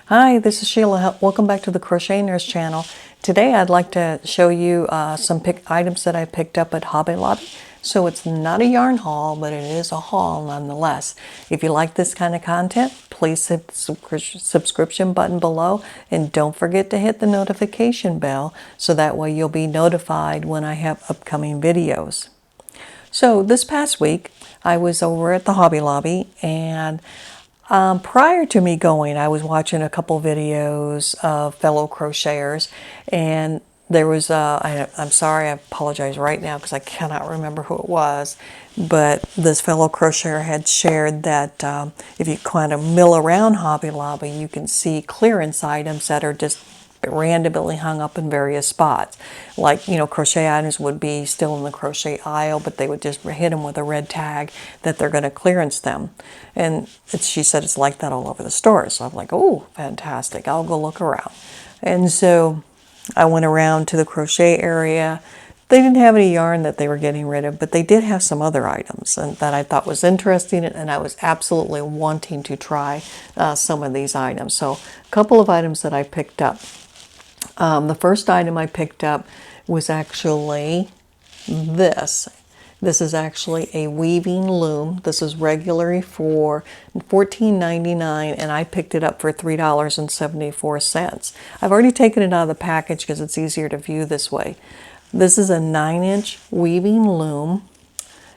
Hi, this is Sheila. Welcome back to the Crochet Nurse channel. Today I'd like to show you some items that I picked up at Hobby Lobby. So it's not a yarn haul, but it is a haul nonetheless. If you like this kind of content, please hit the subscription button below and don't forget to hit the notification bell so that way you'll be notified when I have upcoming videos. So this past week I was over at the Hobby Lobby, and prior to me going, I was watching a couple videos of fellow crocheters, and there was, I'm sorry, I apologize right now because I cannot remember who it was, but this fellow crocheter had shared that if you kind of mill around Hobby Lobby, you can see clearance items that are just randomly hung up in various spots. Like, crochet items would be still in the crochet aisle, but they would just hit them with a red tag that they're going to clearance them. And she said it's like that all over the store. So I'm like, oh, fantastic. I'll go look around. And so I went around to the crochet area. They didn't have any yarn that they were getting rid of, but they did have some other items that I thought was interesting, and I was absolutely wanting to try some of these items. So a couple of items that I picked up. The first item I picked up was actually this. This is actually a weaving loom. This is regularly for $14.99, and I picked it up for $3.74. I've already taken it out of the package because it's easier to view this way. This is a 9-inch weaving loom.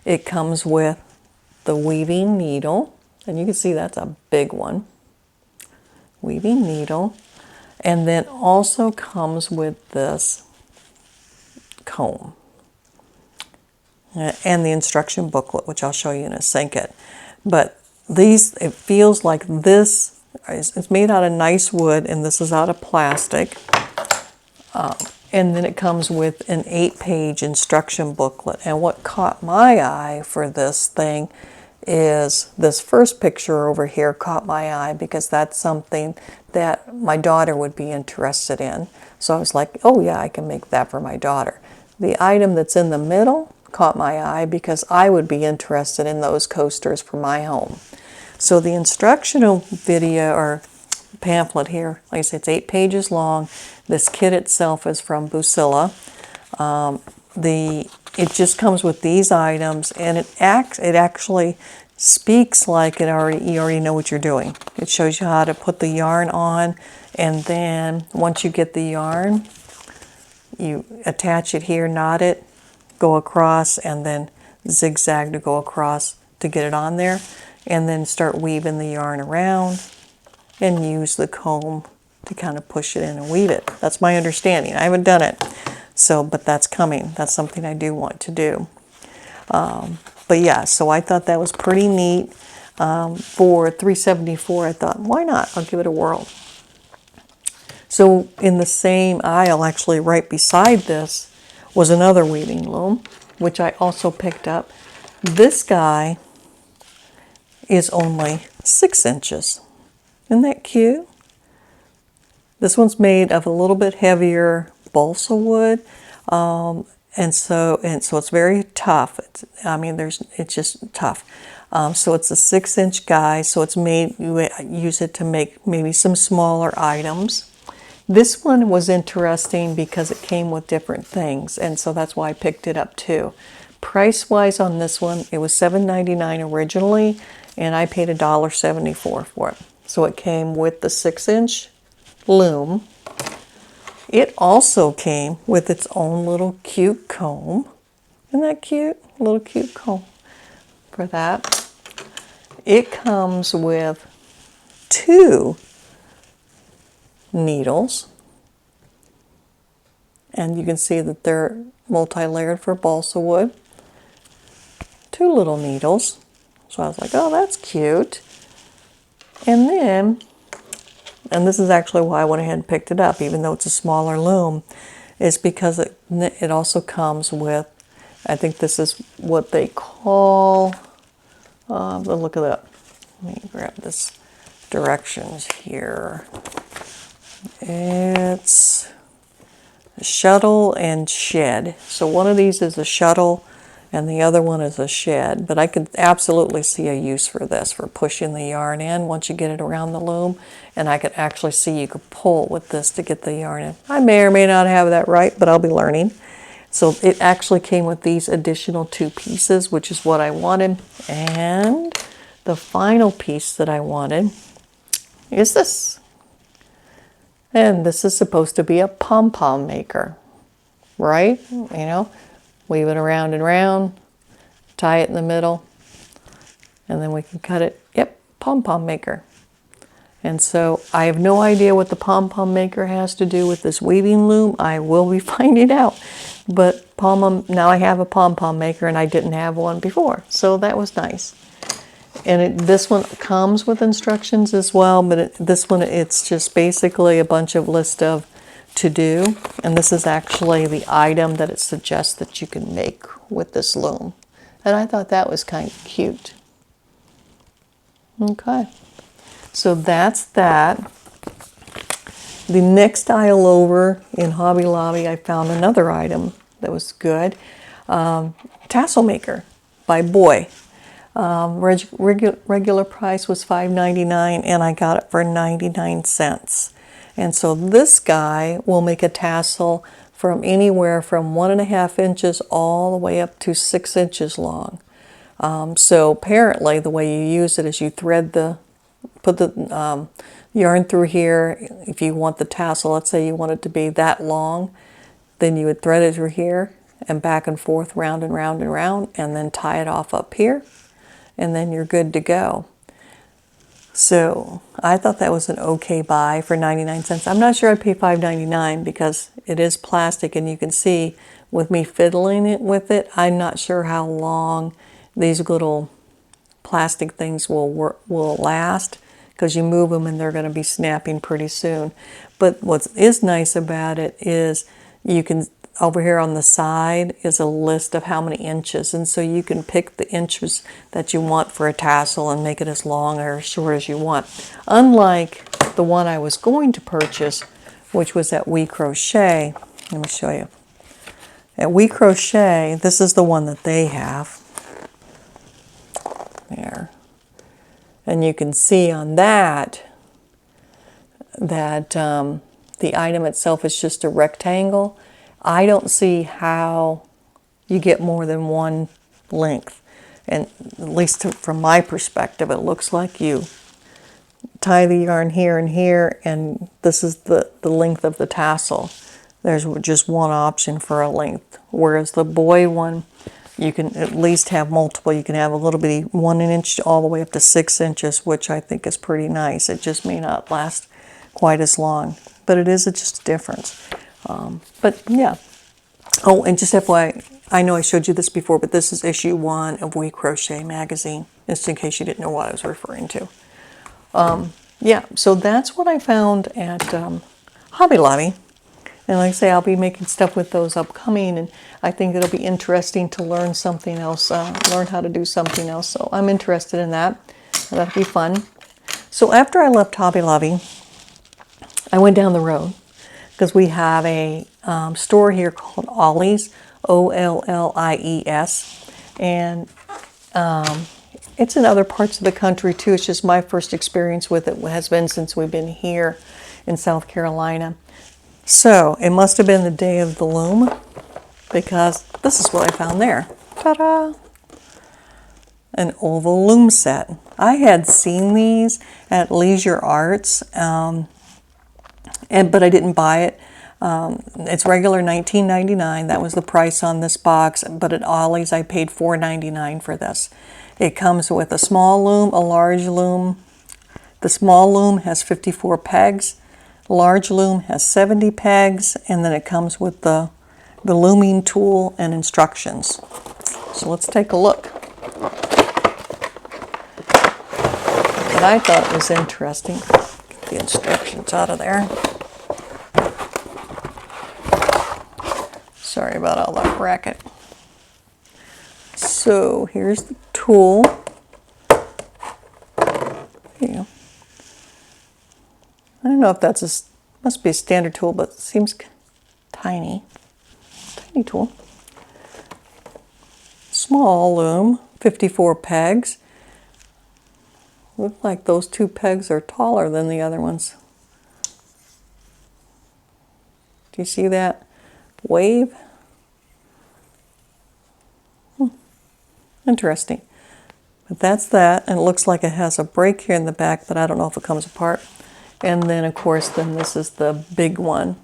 It comes with the weaving needle, and you can see that's a big one. Weaving needle. And then also comes with this comb and the instruction booklet, which I'll show you in a second. But it feels like this, it's made out of nice wood, and this is out of plastic. And then it comes with an 8-page instruction booklet. And what caught my eye for this thing is this first picture over here caught my eye because that's something that my daughter would be interested in. So I was like, oh yeah, I can make that for my daughter. The item that's in the middle caught my eye because I would be interested in those coasters for my home. So the instructional video or pamphlet here, like I said, it's 8 pages long. This kit itself is from Busilla. It just comes with these items, and it actually speaks like you already know what you're doing. It shows you how to put the yarn on, and then once you get the yarn, you attach it here, knot it, go across, and then zigzag to go across to get it on there, and then start weaving the yarn around and use the comb to kind of push it in and weave it. That's my understanding. I haven't done it. So, but that's coming. That's something I do want to do. But yeah, so I thought that was pretty neat. For $3.74, I thought, why not? I'll give it a whirl. So in the same aisle, actually right beside this, was another weaving loom, which I also picked up. This guy is only 6 inches. Isn't that cute? This one's made of a little bit heavier balsa wood, and so it's very tough. It's just tough. So it's a 6-inch guy. So it's made. You use it to make maybe some smaller items. This one was interesting because it came with different things, and so that's why I picked it up too. Price-wise on this one, it was $7.99 originally, and I paid $1.74 for it. So it came with the 6-inch loom. It also came with its own little cute comb. Isn't that cute? A little cute comb for that. It comes with 2 needles. And you can see that they're multi-layered for balsa wood. 2 little needles. So I was like, oh, that's cute. And this is actually why I went ahead and picked it up, even though it's a smaller loom, is because it also comes with, I think this is what they call, look at that. Let me grab this directions here. It's a shuttle and shed. So one of these is a shuttle, and the other one is a shed. But I could absolutely see a use for this, for pushing the yarn in once you get it around the loom. And I could actually see you could pull with this to get the yarn in. I may or may not have that right, but I'll be learning. So it actually came with these additional 2 pieces, which is what I wanted. And the final piece that I wanted is this. And this is supposed to be a pom-pom maker, right? You know, weave it around and round, tie it in the middle, and then we can cut it. Yep, pom-pom maker. And so I have no idea what the pom-pom maker has to do with this weaving loom. I will be finding out. But now I have a pom-pom maker, and I didn't have one before, so that was nice. And this one comes with instructions as well, but this one, it's just basically a bunch of list of to do. And this is actually the item that it suggests that you can make with this loom. And I thought that was kind of cute. Okay, so that's that. The next aisle over in Hobby Lobby, I found another item that was good. Tassel maker by Boy. Regular price was $5.99, and I got it for 99 cents. And so this guy will make a tassel from anywhere from 1.5 inches all the way up to 6 inches long. So apparently the way you use it is you put the yarn through here. If you want the tassel, let's say you want it to be that long, then you would thread it through here and back and forth, round and round and round, and then tie it off up here. And then you're good to go. So I thought that was an okay buy for 99 cents. I'm not sure I'd pay $5.99 because it is plastic, and you can see with me fiddling with it, I'm not sure how long these little plastic things will last, because you move them and they're going to be snapping pretty soon. But what is nice about it is you can, over here on the side is a list of how many inches, and so you can pick the inches that you want for a tassel and make it as long or as short as you want. Unlike the one I was going to purchase, which was at We Crochet. Let me show you. At We Crochet, this is the one that they have. There. And you can see on that the item itself is just a rectangle. I don't see how you get more than one length. And at least from my perspective, it looks like you tie the yarn here and here, and this is the length of the tassel. There's just one option for a length. Whereas the Boy one, you can at least have multiple. You can have a little bitty 1 inch all the way up to 6 inches, which I think is pretty nice. It just may not last quite as long, but it is just a difference. But yeah. Oh, and just FYI, I know I showed you this before, but this is issue 1 of We Crochet magazine, just in case you didn't know what I was referring to. Yeah, so that's what I found at Hobby Lobby. And like I say, I'll be making stuff with those upcoming, and I think it'll be interesting to learn something else, learn how to do something else. So I'm interested in that. That'll be fun. So after I left Hobby Lobby, I went down the road, because we have a store here called Ollie's, Ollies, and it's in other parts of the country too. It's just my first experience with it has been since we've been here in South Carolina. So it must have been the day of the loom, because this is what I found there. Ta-da! An oval loom set. I had seen these at Leisure Arts, but I didn't buy it. It's regular $19.99. That was the price on this box, but at Ollie's I paid $4.99 for this. It comes with a small loom, a large loom. The small loom has 54 pegs. Large loom has 70 pegs, and then it comes with the looming tool and instructions. So let's take a look. What I thought was interesting, get the instructions out of there. Sorry about all that racket. So here's the tool. Yeah. I don't know if that's must be a standard tool, but it seems tiny. Tiny tool. small loom, 54 pegs. Look like those 2 pegs are taller than the other ones. Do you see that wave? Interesting. But that's that, and it looks like it has a break here in the back, but I don't know if it comes apart. And then, of course, then this is the big one.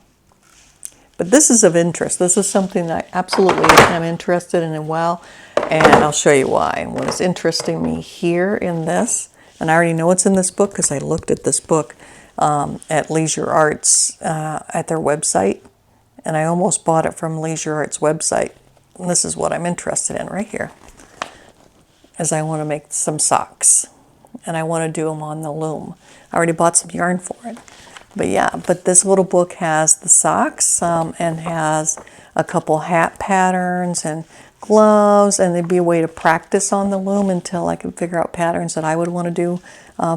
But this is of interest. This is something that I absolutely am interested in as well, and I'll show you why. What is interesting me here in this, and I already know it's in this book because I looked at this book at Leisure Arts at their website, and I almost bought it from Leisure Arts website. And this is what I'm interested in right here, is I want to make some socks, and I want to do them on the loom. I already bought some yarn for it. But yeah, but this little book has the socks and has a couple hat patterns and gloves, and there'd be a way to practice on the loom until I could figure out patterns that I would want to do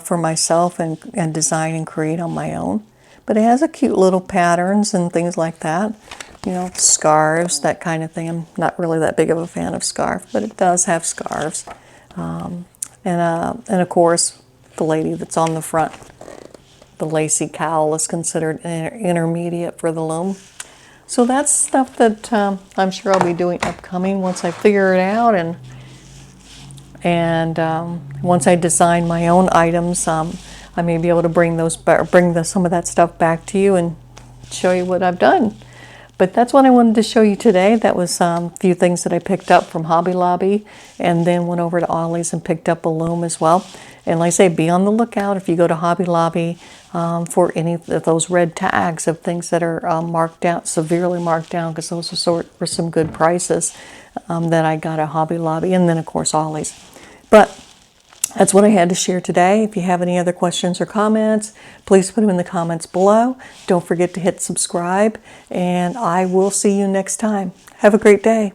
for myself and design and create on my own. But it has a cute little patterns and things like that. You know, scarves, that kind of thing. I'm not really that big of a fan of scarf, but it does have scarves. And of course, the lady that's on the front. The lacy cowl is considered intermediate for the loom. So that's stuff that I'm sure I'll be doing upcoming once I figure it out, and once I design my own items, I may be able to bring some of that stuff back to you and show you what I've done. But that's what I wanted to show you today. That was a few things that I picked up from Hobby Lobby, and then went over to Ollie's and picked up a loom as well. And like I say, be on the lookout if you go to Hobby Lobby for any of those red tags of things that are marked down, severely marked down, because those were some good prices that I got at Hobby Lobby, and then of course Ollie's. But that's what I had to share today. If you have any other questions or comments, please put them in the comments below. Don't forget to hit subscribe, and I will see you next time. Have a great day.